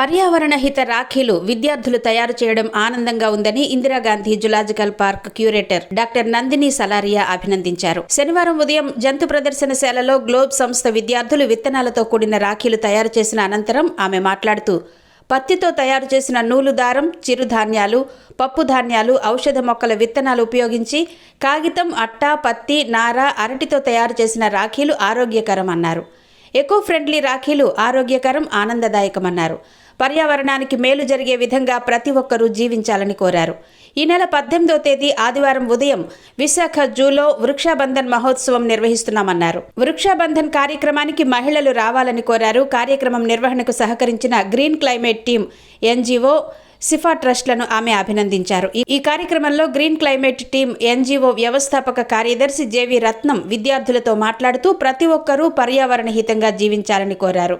పర్యావరణ హిత రాఖీలు విద్యార్థులు తయారు చేయడం ఆనందంగా ఉందని Indira Gandhi zoological park curator doctor Nandini Salaria అభినందించారు. శనివారం ఉదయం జంతు ప్రదర్శనశాలలో గ్లోబ్ సంస్థ విద్యార్థులు విత్తనాలతో కూడిన రాఖీలు తయారు చేసిన అనంతరం ఆమె మాట్లాడుతూ, పత్తితో తయారు చేసిన నూలు దారం, చిరుధాన్యాలు, పప్పు ధాన్యాలు, ఔషధ మొక్కల విత్తనాలు ఉపయోగించి కాగితం, అట్ట, పత్తి, నార, అరటితో తయారు చేసిన రాఖీలు ఆరోగ్యకరం అన్నారు. ఎకో ఫ్రెండ్లీ రాఖీలు ఆరోగ్యకరం, ఆనందదాయకమన్నారు. పర్యావరణానికి మేలు జరిగే విధంగా ప్రతి ఒక్కరూ జీవించాలని కోరారు. ఈ నెల 18వ తేదీ ఆదివారం ఉదయం విశాఖ జూలో వృక్షాబంధన్ మహోత్సవం నిర్వహిస్తున్నామన్నారు. వృక్షాబంధన్ కార్యక్రమానికి మహిళలు రావాలని కోరారు. కార్యక్రమం నిర్వహణకు సహకరించిన green climate team, NGO, Sipah ట్రస్ట్లను ఆమె అభినందించారు. ఈ కార్యక్రమంలో గ్రీన్ క్లైమేట్ టీమ్ ఎన్జీఓ వ్యవస్థాపక కార్యదర్శి జేవి రత్నం విద్యార్థులతో మాట్లాడుతూ ప్రతి ఒక్కరూ పర్యావరణ హితంగా జీవించాలని కోరారు.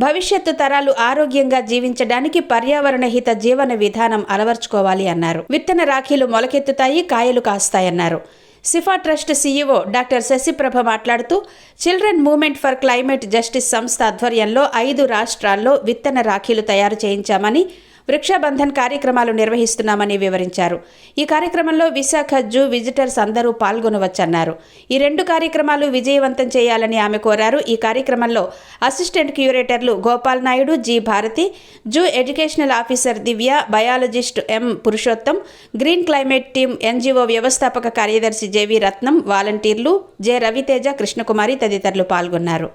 భవిష్యత్తు తరాలు ఆరోగ్యంగా జీవించడానికి పర్యావరణ హిత జీవన విధానం అలవర్చుకోవాలి అన్నారు. విత్తన రాఖీలు మొలకెత్తుతాయి, కాయలు కాస్తాయన్నారు. Sipah trust CEO doctor Sasiprabha మాట్లాడుతూ, children movement for climate justice సంస్థ ఆధ్వర్యంలో 5 రాష్ట్రాల్లో విత్తన రాఖీలు తయారు చేయించామని, వృక్షాబంధన్ కార్యక్రమాలు నిర్వహిస్తున్నామని వివరించారు. ఈ కార్యక్రమంలో విశాఖ జూ విజిటర్స్ అందరూ పాల్గొనవచ్చన్నారు. ఈ 2 కార్యక్రమాలు విజయవంతం చేయాలని ఆమె కోరారు. ఈ కార్యక్రమంలో అసిస్టెంట్ క్యూరేటర్లు Gopal Naidu, G Bharati, zoo educational officer Divya, biologist M Purushottam, green climate team NGO వ్యవస్థాపక కార్యదర్శి జేవి రత్నం, వాలంటీర్లు జె రవితేజ, కృష్ణకుమారి తదితరులు పాల్గొన్నారు.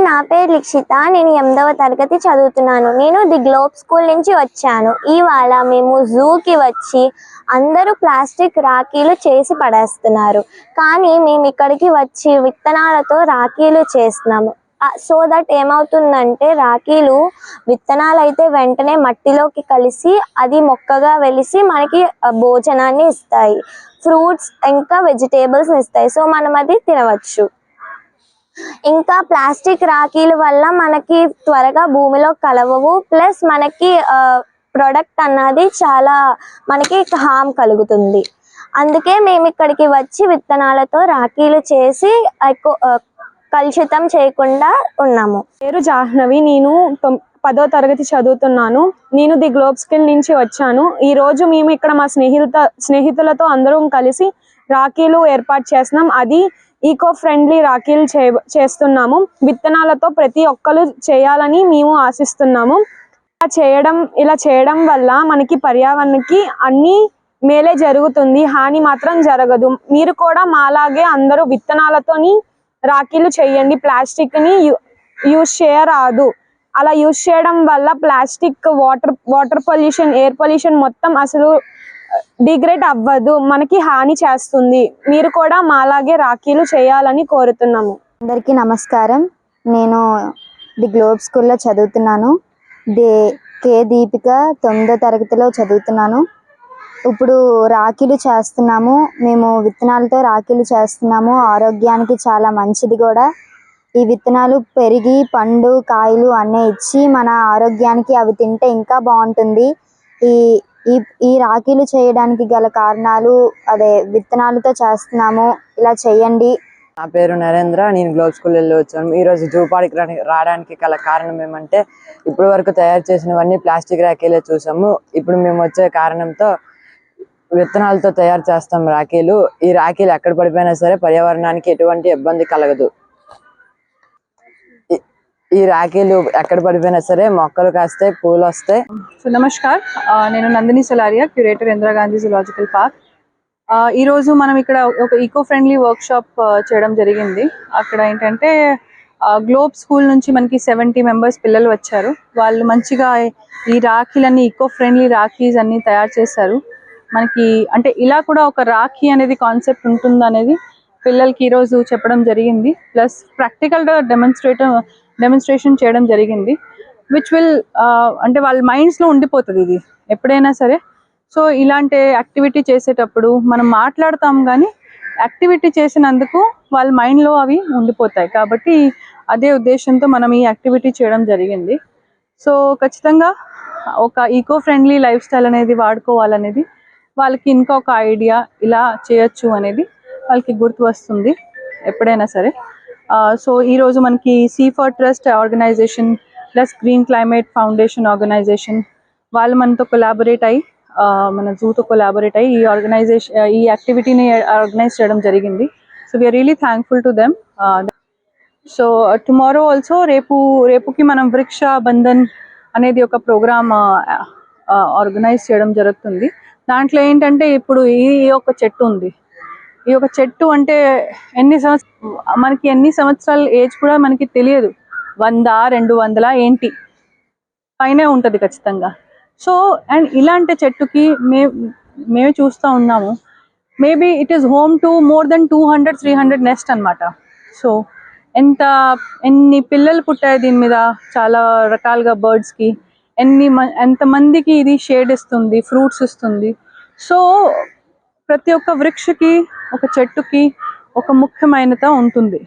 నా పేరు లిక్షిత. నేను 8వ తరగతి చదువుతున్నాను. నేను ది గ్లోబ్ స్కూల్ నుంచి వచ్చాను. ఇవాళ మేము జూకి వచ్చి అందరూ ప్లాస్టిక్ రాఖీలు చేసి పడేస్తున్నారు, కానీ మేము ఇక్కడికి వచ్చి విత్తనాలతో రాఖీలు చేస్తున్నాము. సో దట్ ఏమవుతుందంటే రాఖీలు విత్తనాలు అయితే వెంటనే మట్టిలోకి కలిసి అది మొక్కగా వెలిసి మనకి భోజనాన్ని ఇస్తాయి, ఫ్రూట్స్ ఇంకా వెజిటేబుల్స్ ఇస్తాయి. సో మనం అది తినవచ్చు. ఇంకా ప్లాస్టిక్ రాఖీల వల్ల మనకి త్వరగా భూమిలో కలవవు, ప్లస్ మనకి ప్రొడక్ట్ అన్నది చాలా మనకి హామ్ కలుగుతుంది. అందుకే మేము ఇక్కడికి వచ్చి విత్తనాలతో రాఖీలు చేసి కలుషితం చేయకుండా ఉన్నాము. పేరు జాహ్నవి. నేను 10వ తరగతి చదువుతున్నాను. నేను ది గ్లోబ్ స్కిల్ నుంచి వచ్చాను. ఈరోజు మేము ఇక్కడ మా స్నేహితులతో అందరం కలిసి రాఖీలు ఏర్పాటు చేస్తున్నాం. అది ఈకో ఫ్రెండ్లీ రాఖీలు చేస్తున్నాము. విత్తనాలతో ప్రతి ఒక్కరు చేయాలని మేము ఆశిస్తున్నాము. ఇలా చేయడం వల్ల మనకి పర్యావరణానికి అన్ని మేలే జరుగుతుంది, హాని మాత్రం జరగదు. మీరు కూడా మాలాగే అందరూ విత్తనాలతోని రాఖీలు చేయండి. ప్లాస్టిక్ని యూజ్ చేయరాదు. అలా యూజ్ చేయడం వల్ల plastic water pollution, air pollution మొత్తం అసలు డిగ్రేడ్ అవ్వదు, మనకి హాని చేస్తుంది. మీరు కూడా మాలాగే రాఖీలు చేయాలని కోరుతున్నాము. అందరికీ నమస్కారం. నేను ది గ్లోబ్ స్కూల్లో చదువుతున్నాను. కే దీపిక 9వ తరగతిలో చదువుతున్నాను. ఇప్పుడు రాఖీలు చేస్తున్నాము. మేము విత్తనాలతో రాఖీలు చేస్తున్నాము. ఆరోగ్యానికి చాలా మంచిది కూడా. ఈ విత్తనాలు పెరిగి పండు, కాయలు అన్నీ ఇచ్చి మన ఆరోగ్యానికి అవి తింటే ఇంకా బాగుంటుంది. ఈ రాఖీలు చేయడానికి గల కారణాలు అదే విత్తనాలతో చేస్తున్నాము. ఇలా చేయండి. నా పేరు నరేంద్ర. నేను గ్లోబ్ స్కూల్ వెళ్ళి వచ్చాను. ఈరోజు జూ పార్క్ రావడానికి గల కారణం ఏమంటే, ఇప్పటి వరకు తయారు చేసినవన్నీ ప్లాస్టిక్ రాఖీలే చూసాము. ఇప్పుడు మేము వచ్చే కారణంతో విత్తనాలతో తయారు చేస్తాం రాఖీలు. ఈ రాఖీలు ఎక్కడ పడిపోయినా సరే పర్యావరణానికి ఎటువంటి ఇబ్బంది కలగదు. ఈ రాఖీలు ఎక్కడ పడిపోయినా సరే మొక్కలు కాస్తాయి, పూలు వస్తాయి. సో నమస్కార్, నేను Nandini Salaria, curator Indira Gandhi zoological park. ఈరోజు మనం ఇక్కడ ఒక ఈకో ఫ్రెండ్లీ వర్క్ షాప్ చేయడం జరిగింది. అక్కడ ఏంటంటే గ్లోబ్ స్కూల్ నుంచి మనకి 70 మెంబర్స్ పిల్లలు వచ్చారు. వాళ్ళు మంచిగా ఈ రాఖీలన్నీ ఈకో ఫ్రెండ్లీ రాఖీస్ అన్ని తయారు చేశారు. మనకి అంటే ఇలా కూడా ఒక రాఖీ అనేది కాన్సెప్ట్ ఉంటుంది అనేది పిల్లలకి ఈరోజు చెప్పడం జరిగింది. ప్లస్ ప్రాక్టికల్గా డెమోన్స్ట్రేషన్ చేయడం జరిగింది. విచ్ విల్ అంటే వాళ్ళ మైండ్స్లో ఉండిపోతుంది ఇది ఎప్పుడైనా సరే. సో ఇలాంటి యాక్టివిటీ చేసేటప్పుడు మనం మాట్లాడతాం, కానీ యాక్టివిటీ చేసినందుకు వాళ్ళ మైండ్లో అవి ఉండిపోతాయి. కాబట్టి అదే ఉద్దేశంతో మనం ఈ యాక్టివిటీ చేయడం జరిగింది. సో ఖచ్చితంగా ఒక ఈకో ఫ్రెండ్లీ లైఫ్ స్టైల్ అనేది వాడుకోవాలనేది వాళ్ళకి ఇంకా ఒక ఐడియా, ఇలా చేయొచ్చు అనేది వాళ్ళకి గుర్తు వస్తుంది ఎప్పుడైనా సరే. సో ఈరోజు మనకి C4 trust organisation plus green climate foundation organisation వాళ్ళు మనతో కొలాబరేట్ అయ్యి, మన జూతో కొలాబరేట్ అయ్యి ఈ యాక్టివిటీని ఆర్గనైజ్ చేయడం జరిగింది. So we are really thankful to them. So tomorrow also రేపుకి మనం వృక్ష బంధన్ అనేది ఒక ప్రోగ్రామ్ ఆర్గనైజ్ చేయడం జరుగుతుంది. దాంట్లో ఏంటంటే ఇప్పుడు ఈ ఒక చెట్టు ఉంది. ఈ ఒక చెట్టు అంటే మనకి ఎన్ని సంవత్సరాల ఏజ్ కూడా మనకి తెలియదు. 100, 200 ఏంటి పైనే ఉంటుంది ఖచ్చితంగా. సో అండ్ ఇలాంటి చెట్టుకి మేమే చూస్తూ ఉన్నాము. Maybe it is home to more than 200-300 nest అనమాట. సో ఎన్ని పిల్లలు పుట్టాయి దీని మీద, చాలా రకాలుగా బర్డ్స్కి, ఎంతమందికి ఇది షేడ్ ఇస్తుంది, ఫ్రూట్స్ ఇస్తుంది. సో ప్రతి ఒక్క వృక్షకి, ఒక చెట్టుకి ఒక ముఖ్యమైనత ఉంటుంది.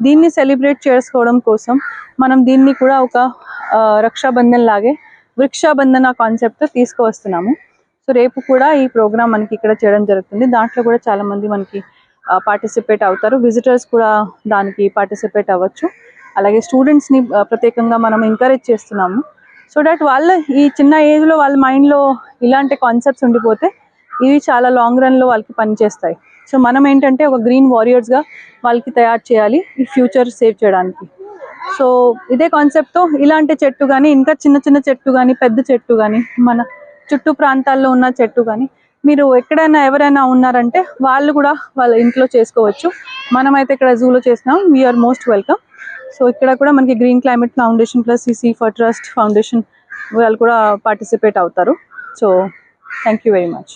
దీన్ని సెలబ్రేట్ చేసుకోవడం కోసం మనం దీన్ని కూడా ఒక రక్షాబంధన్ లాగే వృక్షాబంధన కాన్సెప్ట్తో తీసుకువస్తున్నాము. సో రేపు కూడా ఈ ప్రోగ్రామ్ మనకి ఇక్కడ చేయడం జరుగుతుంది. దాంట్లో కూడా చాలామంది మనకి పార్టిసిపేట్ అవుతారు. విజిటర్స్ కూడా దానికి పార్టిసిపేట్ అవ్వచ్చు. అలాగే స్టూడెంట్స్ని ప్రత్యేకంగా మనం ఎంకరేజ్ చేస్తున్నాము. సో దట్ వాళ్ళ ఈ చిన్న ఏజ్లో వాళ్ళ మైండ్లో ఇలాంటి కాన్సెప్ట్స్ ఉండిపోతే ఇవి చాలా లాంగ్ రన్లో వాళ్ళకి పనిచేస్తాయి. సో మనం ఏంటంటే ఒక గ్రీన్ వారియర్స్గా వాళ్ళకి తయారు చేయాలి ఈ ఫ్యూచర్ సేవ్ చేయడానికి. సో ఇదే కాన్సెప్ట్తో ఇలాంటి చెట్టు కానీ, ఇంకా చిన్న చిన్న చెట్టు కానీ, పెద్ద చెట్టు కానీ, మన చుట్టూ ప్రాంతాల్లో ఉన్న చెట్టు కానీ మీరు ఎక్కడైనా ఎవరైనా ఉన్నారంటే వాళ్ళు కూడా వాళ్ళ ఇంట్లో చేసుకోవచ్చు. మనమైతే ఇక్కడ జూలో చేసినాం. We are most welcome. సో ఇక్కడ కూడా మనకి green climate foundation plus C4 trust foundation వాళ్ళు కూడా పార్టిసిపేట్ అవుతారు. So thank you very much.